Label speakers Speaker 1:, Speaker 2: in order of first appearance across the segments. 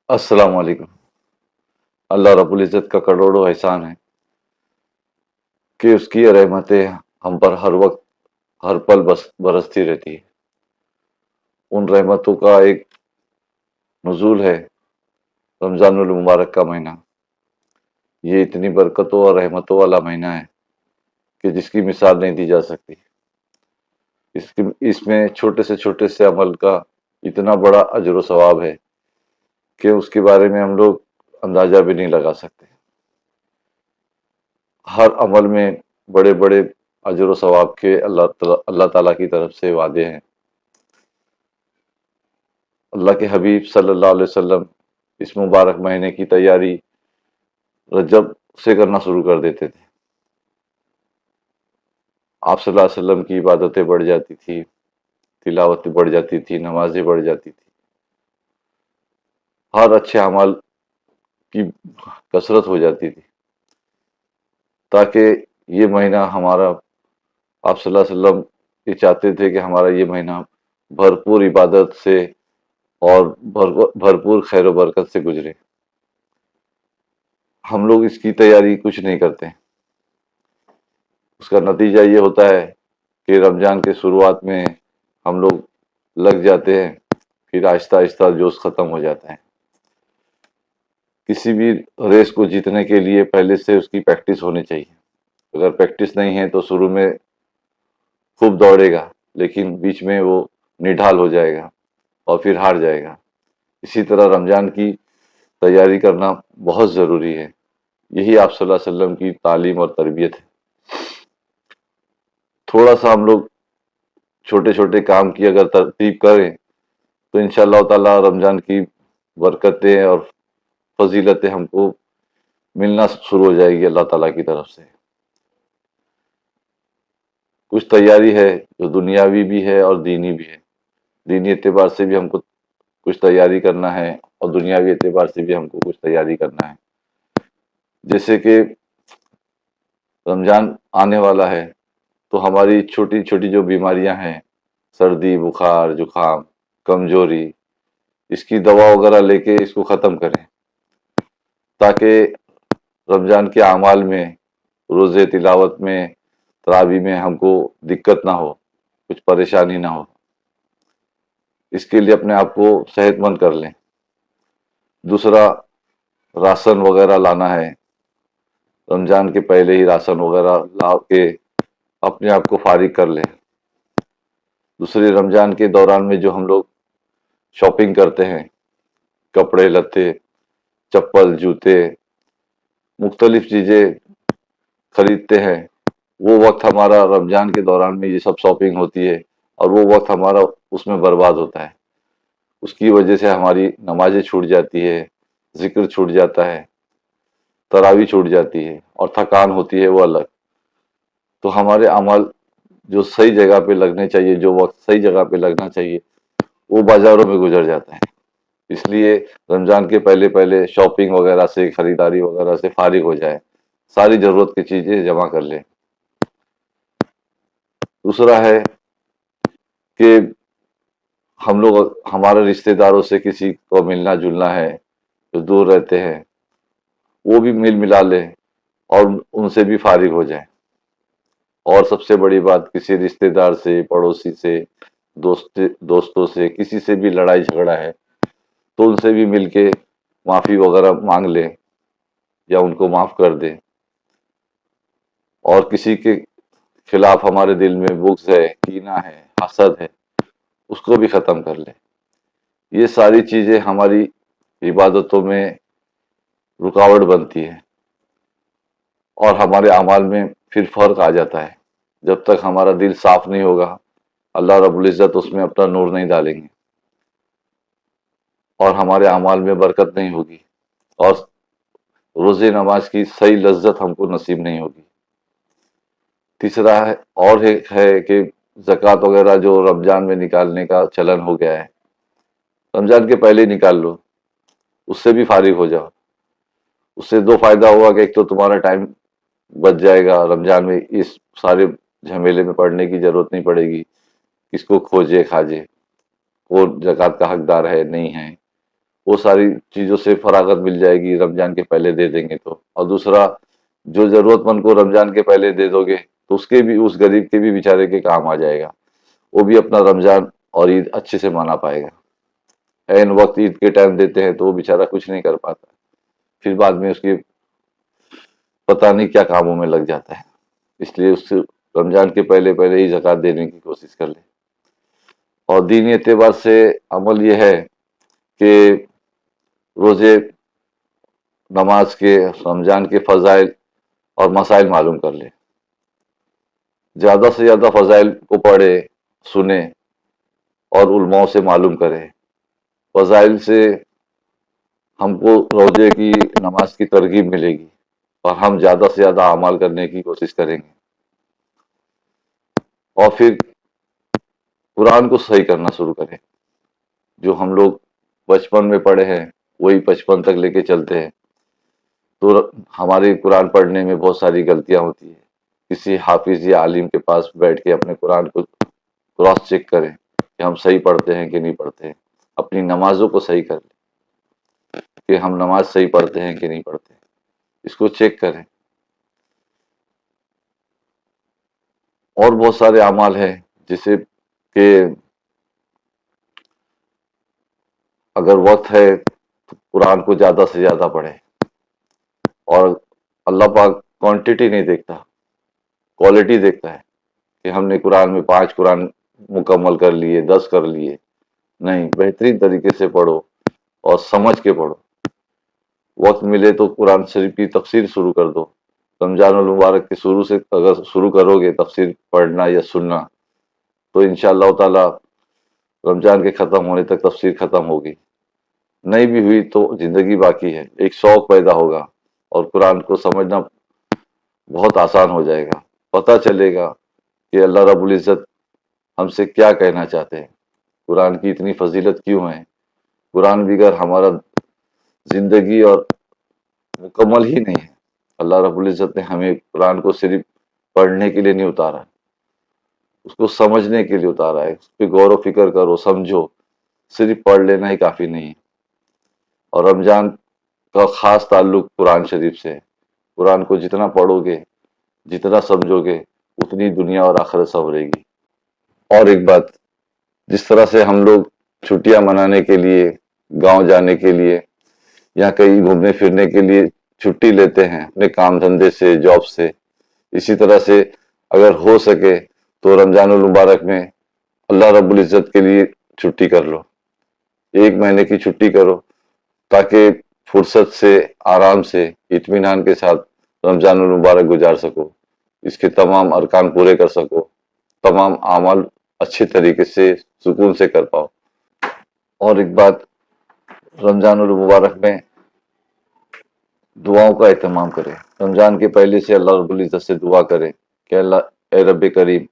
Speaker 1: अस्सलाम वालेकुम। अल्लाह रब्बुल इज़्ज़त का करोड़ों एहसान है कि उसकी रहमतें हम पर हर वक्त हर पल बरसती रहती है। उन रहमतों का एक नुज़ूल है रमज़ानुल मुबारक का महीना। ये इतनी बरकतों और रहमतों वाला महीना है कि जिसकी मिसाल नहीं दी जा सकती। इसमें छोटे से अमल का इतना बड़ा अजर व सवाब है कि उसके बारे में हम लोग अंदाजा भी नहीं लगा सकते। हर अमल में बड़े बड़े अजर व सवाब के अल्लाह ताला की तरफ से वादे हैं। अल्लाह के हबीब सल्लल्लाहु अलैहि वसल्लम इस मुबारक महीने की तैयारी रजब से करना शुरू कर देते थे। आप सल्लल्लाहु अलैहि वसल्लम की इबादतें बढ़ जाती थी, तिलावतें बढ़ जाती थी, नमाजें बढ़ जाती थी। हर अच्छे अमल की कसरत हो जाती थी ताकि ये महीना हमारा आप सल्लल्लाहु अलैहि वसल्लम ये चाहते थे कि हमारा ये महीना भरपूर इबादत से और भरपूर खैर बरकत से गुजरे। हम लोग इसकी तैयारी कुछ नहीं करते। उसका नतीजा ये होता है कि रमज़ान के शुरुआत में हम लोग लग जाते हैं, फिर आहिस्ता आहिस्ता जोश ख़त्म हो जाता है। किसी भी रेस को जीतने के लिए पहले से उसकी प्रैक्टिस होनी चाहिए। अगर प्रैक्टिस नहीं है तो शुरू में खूब दौड़ेगा, लेकिन बीच में वो निढाल हो जाएगा और फिर हार जाएगा। इसी तरह रमज़ान की तैयारी करना बहुत ज़रूरी है। यही आप सल्लल्लाहु अलैहि वसल्लम की तालीम और तरबियत है। थोड़ा सा हम लोग छोटे छोटे काम की अगर तरतीब करें तो इंशाअल्लाह ताला रमज़ान की बरकतें और फजीलतें हमको मिलना शुरू हो जाएगी अल्लाह ताला की तरफ से। कुछ तैयारी है जो दुनियावी भी है और दीनी भी है। दीनी एतबार से भी हमको कुछ तैयारी करना है और दुनियावी एतबार से भी हमको कुछ तैयारी करना है। जैसे कि रमज़ान आने वाला है तो हमारी छोटी छोटी जो बीमारियां हैं, सर्दी, बुखार, जुकाम, कमजोरी, इसकी दवा वगैरह लेके इसको ख़त्म करें ताकि रमज़ान के अमाल में, रोज़े तिलावत में, तरावी में हमको दिक्कत ना हो, कुछ परेशानी ना हो। इसके लिए अपने आप को सेहतमंद कर लें। दूसरा, राशन वगैरह लाना है। रमज़ान के पहले ही राशन वगैरह ला के अपने आप को फारिग कर लें। दूसरे, रमज़ान के दौरान में जो हम लोग शॉपिंग करते हैं, कपड़े लत्ते, चप्पल, जूते, मुख्तलिफ चीज़ें खरीदते हैं, वो वक्त हमारा रमज़ान के दौरान में ये सब शॉपिंग होती है और वो वक्त हमारा उसमें बर्बाद होता है। उसकी वजह से हमारी नमाजें छूट जाती है, जिक्र छूट जाता है, तरावी छूट जाती है और थकान होती है वो अलग। तो हमारे अमल जो सही जगह पे लगने चाहिए, जो वक्त सही जगह पे लगना चाहिए, वो बाजारों में गुजर जाता है। इसलिए रमज़ान के पहले पहले शॉपिंग वगैरह से, खरीदारी वगैरह से फारिग हो जाए, सारी ज़रूरत की चीज़ें जमा कर लें। दूसरा है कि हम लोग हमारे रिश्तेदारों से किसी को मिलना जुलना है जो दूर रहते हैं, वो भी मिल मिला लें और उनसे भी फारिग हो जाए। और सबसे बड़ी बात, किसी रिश्तेदार से, पड़ोसी से, दोस्तों से किसी से भी लड़ाई झगड़ा है तो उनसे भी मिलके माफ़ी वगैरह मांग लें या उनको माफ़ कर दें। और किसी के खिलाफ हमारे दिल में बुग़्ज़ है, कीना है, हसद है, उसको भी ख़त्म कर लें। ये सारी चीज़ें हमारी इबादतों में रुकावट बनती है और हमारे अमाल में फिर फ़र्क आ जाता है। जब तक हमारा दिल साफ नहीं होगा, अल्लाह रब्बुल इज़्ज़त उसमें अपना नूर नहीं डालेंगे और हमारे अमाल में बरकत नहीं होगी और रोज़े नमाज की सही लज्जत हमको नसीब नहीं होगी। तीसरा है और है कि ज़कात वगैरह जो रमज़ान में निकालने का चलन हो गया है, रमज़ान के पहले ही निकाल लो, उससे भी फारिग हो जाओ। उससे दो फायदा होगा कि एक तो तुम्हारा टाइम बच जाएगा, रमज़ान में इस सारे झमेले में पड़ने की ज़रूरत नहीं पड़ेगी, किसको खोजे खाजे, कौन ज़कात का हकदार है नहीं है, وہ ساری چیزوں سے فراغت مل جائے گی رمضان کے پہلے دے دیں گے تو. اور دوسرا، جو ضرورت مند کو رمضان کے پہلے دے دو گے تو اس کے بھی، اس غریب کے بھی بیچارے کے کام آ جائے گا، وہ بھی اپنا رمضان اور عید اچھے سے منا پائے گا. عین وقت عید کے ٹائم دیتے ہیں تو وہ بیچارہ کچھ نہیں کر پاتا، پھر بعد میں اس کی پتہ نہیں کیا کاموں میں لگ جاتا ہے. اس لیے اس رمضان کے پہلے پہلے ہی زکوٰۃ دینے کی کوشش کر لے. اور دینی اعتبار سے عمل یہ ہے کہ روزے، نماز کے، رمضان کے فضائل اور مسائل معلوم کر لے. زیادہ سے زیادہ فضائل کو پڑھے، سنے اور علماء سے معلوم کرے. فضائل سے ہم کو روزے کی، نماز کی ترغیب ملے گی اور ہم زیادہ سے زیادہ اعمال کرنے کی کوشش کریں گے. اور پھر قرآن کو صحیح کرنا شروع کریں. جو ہم لوگ بچپن میں پڑھے ہیں وہی بچپن تک لے کے چلتے ہیں تو ہماری قرآن پڑھنے میں بہت ساری غلطیاں ہوتی ہیں. کسی حافظ یا عالم کے پاس بیٹھ کے اپنے قرآن کو کراس چیک کریں کہ ہم صحیح پڑھتے ہیں کہ نہیں پڑھتے ہیں. اپنی نمازوں کو صحیح کر لیں کہ ہم نماز صحیح پڑھتے ہیں کہ نہیں پڑھتے ہیں، اس کو چیک کریں. اور بہت سارے اعمال ہیں جیسے کہ اگر وقت ہے تو قرآن کو زیادہ سے زیادہ پڑھیں. اور اللہ پاک کوانٹٹی نہیں دیکھتا، کوالٹی دیکھتا ہے کہ ہم نے قرآن میں 5 قرآن مکمل کر لیے، 10 کر لیے. نہیں، بہترین طریقے سے پڑھو اور سمجھ کے پڑھو. وقت ملے تو قرآن شریف کی تفسیر شروع کر دو. رمضان المبارک کے شروع سے اگر شروع کرو گے تفسیر پڑھنا یا سننا تو انشاءاللہ تعالی رمضان کے ختم ہونے تک تفسیر ختم ہوگی. نہیں بھی ہوئی تو زندگی باقی ہے، ایک شوق پیدا ہوگا اور قرآن کو سمجھنا بہت آسان ہو جائے گا. پتہ چلے گا کہ اللہ رب العزت ہم سے کیا کہنا چاہتے ہیں، قرآن کی اتنی فضیلت کیوں ہے. قرآن بغیر ہمارا زندگی اور مکمل ہی نہیں ہے. اللہ رب العزت نے ہمیں قرآن کو صرف پڑھنے کے لیے نہیں اتارا، اس کو سمجھنے کے لیے اتارا ہے. اس پہ غور و فکر کرو، سمجھو. صرف پڑھ لینا ہی کافی نہیں ہے. اور رمضان کا خاص تعلق قرآن شریف سے ہے. قرآن کو جتنا پڑھو گے، جتنا سمجھو گے، اتنی دنیا اور آخرت سنورے گی. اور ایک بات، جس طرح سے ہم لوگ چھٹیاں منانے کے لیے، گاؤں جانے کے لیے یا کہیں گھومنے پھرنے کے لیے چھٹی لیتے ہیں اپنے کام دھندے سے، جاب سے، اسی طرح سے اگر ہو سکے تو رمضان المبارک میں اللہ رب العزت کے لیے چھٹی کر لو. 1 مہینے کی چھٹی کرو تاکہ فرصت سے، آرام سے، اطمینان کے ساتھ رمضان المبارک گزار سکو. اس کے تمام ارکان پورے کر سکو، تمام اعمال اچھے طریقے سے سکون سے کر پاؤ. اور ایک بات، رمضان المبارک میں دعاؤں کا اہتمام کریں. رمضان کے پہلے سے اللہ رب العزت سے دعا کریں کہ اللہ، اے رب کریم،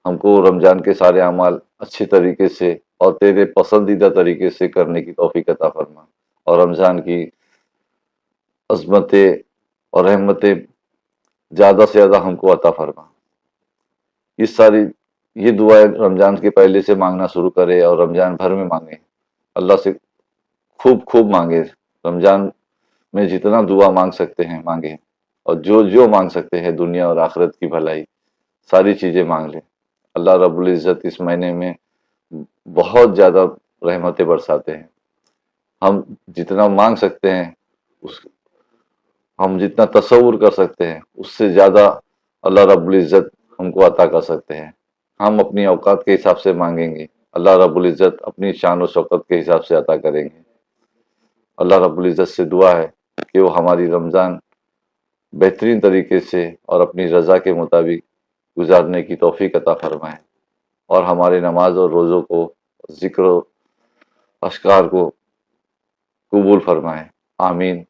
Speaker 1: ہم کو رمضان کے سارے اعمال اچھے طریقے سے اور تیرے پسندیدہ طریقے سے کرنے کی توفیق عطا فرما، اور رمضان کی عظمتیں اور رحمتیں زیادہ سے زیادہ ہم کو عطا فرما. یہ دعائیں رمضان کے پہلے سے مانگنا شروع کرے اور رمضان بھر میں مانگے. اللہ سے خوب خوب مانگے. رمضان میں جتنا دعا مانگ سکتے ہیں مانگے، اور جو مانگ سکتے ہیں دنیا اور آخرت کی بھلائی، ساری چیزیں مانگ لیں. اللہ رب العزت اس مہینے میں بہت زیادہ رحمتیں برساتے ہیں. ہم جتنا مانگ سکتے ہیں، ہم جتنا تصور کر سکتے ہیں، اس سے زیادہ اللہ رب العزت ہم کو عطا کر سکتے ہیں. ہم اپنی اوقات کے حساب سے مانگیں گے، اللہ رب العزت اپنی شان و شوکت کے حساب سے عطا کریں گے. اللہ رب العزت سے دعا ہے کہ وہ ہماری رمضان بہترین طریقے سے اور اپنی رضا کے مطابق گزارنے کی توفیق عطا فرمائے، اور ہمارے نماز اور روزوں کو، ذکر و اذکار کو قبول فرمائے. آمین.